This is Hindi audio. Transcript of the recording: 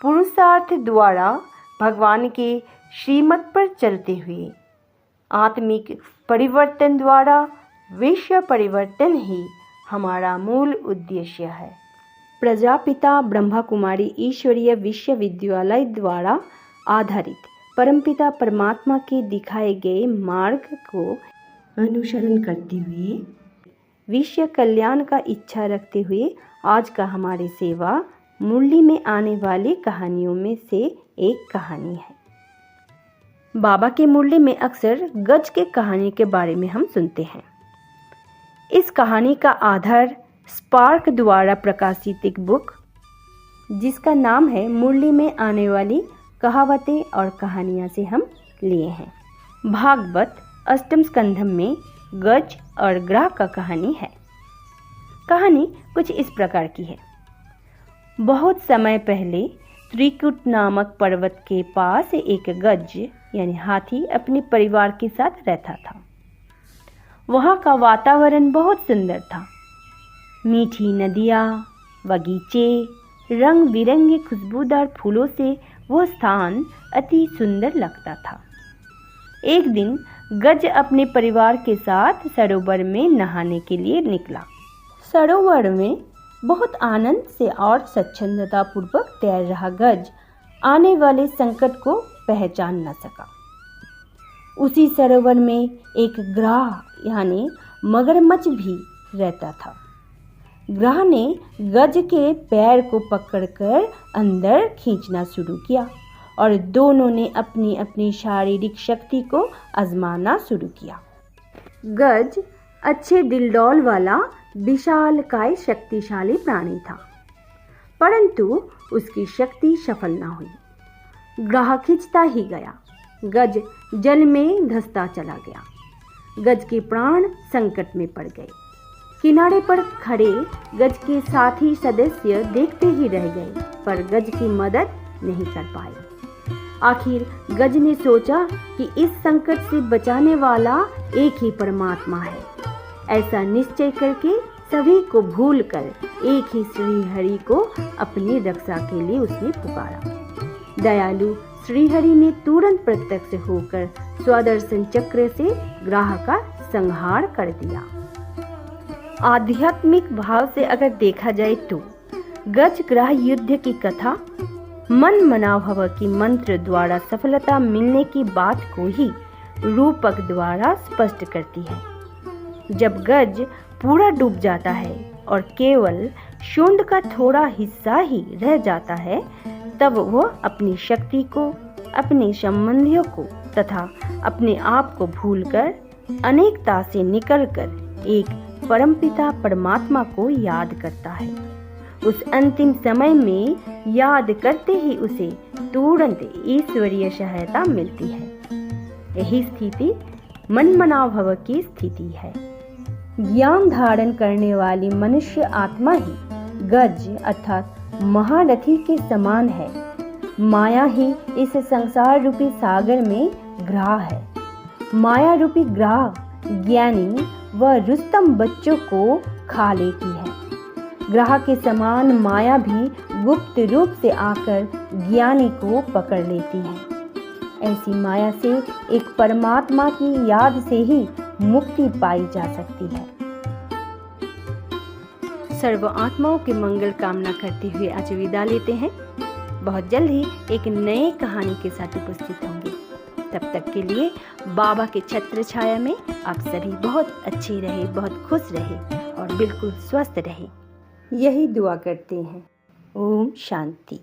पुरुषार्थ द्वारा भगवान के श्रीमत पर चलते हुए आत्मिक परिवर्तन द्वारा विश्व परिवर्तन ही हमारा मूल उद्देश्य है। प्रजापिता ब्रह्मा कुमारी ईश्वरीय विश्वविद्यालय द्वारा आधारित परमपिता परमात्मा के दिखाए गए मार्ग को अनुसरण करते हुए विश्व कल्याण का इच्छा रखते हुए आज का हमारी सेवा मुरली में आने वाली कहानियों में से एक कहानी है। बाबा के मुरली में अक्सर गज के कहानी के बारे में हम सुनते हैं। इस कहानी का आधार स्पार्क द्वारा प्रकाशित एक बुक जिसका नाम है मुरली में आने वाली कहावतें और कहानियाँ से हम लिए हैं। भागवत अष्टम स्कंधम में गज और ग्राह का कहानी है। कहानी कुछ इस प्रकार की है। बहुत समय पहले त्रिकुट नामक पर्वत के पास एक गज यानी हाथी अपने परिवार के साथ रहता था। वहाँ का वातावरण बहुत सुंदर था। मीठी नदियाँ, बगीचे, रंग बिरंगे खुशबूदार फूलों से वह स्थान अति सुंदर लगता था। एक दिन गज अपने परिवार के साथ सरोवर में नहाने के लिए निकला। सरोवर में बहुत आनंद से और स्वच्छंदता पूर्वक तैर रहा गज आने वाले संकट को पहचान न सका। उसी सरोवर में एक ग्राह यानी मगरमच्छ भी रहता था। ग्राह ने गज के पैर को पकड़कर अंदर खींचना शुरू किया और दोनों ने अपनी अपनी शारीरिक शक्ति को आजमाना शुरू किया। गज अच्छे दिलडौल वाला विशालकाय शक्तिशाली प्राणी था, परंतु उसकी शक्ति सफल न हुई। ग्राह खींचता ही गया। गज जल में धंसता चला गया। गज के प्राण संकट में पड़ गए। किनारे पर खड़े गज के साथी सदस्य देखते ही रह गए, पर गज की मदद नहीं कर पाए। आखिर गज ने सोचा कि इस संकट से बचाने वाला एक ही परमात्मा है। ऐसा निश्चय करके सभी को भूलकर एक ही श्रीहरि को अपनी रक्षा के लिए उसने पुकारा। दयालु श्रीहरि ने तुरंत प्रत्यक्ष होकर स्वदर्शन चक्र से ग्राह का संहार कर दिया। आध्यात्मिक भाव से अगर देखा जाए तो गज ग्राह युद्ध की कथा मन मनाभव की मंत्र द्वारा सफलता मिलने की बात को ही रूपक द्वारा स्पष्ट करती है। जब गज पूरा डूब जाता है और केवल शुंड का थोड़ा हिस्सा ही रह जाता है, तब वह अपनी शक्ति को, अपने संबंधियों को तथा अपने आप को भूलकर अनेकता से निकलकर एक परमपिता परमात्मा को याद करता है। उस अंतिम समय में याद करते ही उसे तुरंत ईश्वरीय सहायता मिलती है। यही स्थिति मनमनाभव की स्थिति है। ज्ञान धारण करने वाली मनुष्य आत्मा ही गज अर्थात महारथी के समान है। माया ही इस संसार रूपी सागर में ग्राह है। माया रूपी ग्राह ज्ञानी व रुस्तम बच्चों को खा लेती है। ग्राह के समान माया भी गुप्त रूप से आकर ज्ञानी को पकड़ लेती है। ऐसी माया से एक परमात्मा की याद से ही मुक्ति पाई जा सकती है। सर्व आत्माओं की मंगल कामना करते हुए आज विदा लेते हैं। बहुत जल्द ही एक नए कहानी के साथ उपस्थित होंगे। तब तक के लिए बाबा के छत्र छाया में आप सभी बहुत अच्छे रहे, बहुत खुश रहे और बिल्कुल स्वस्थ रहे, यही दुआ करते हैं। ओम शांति।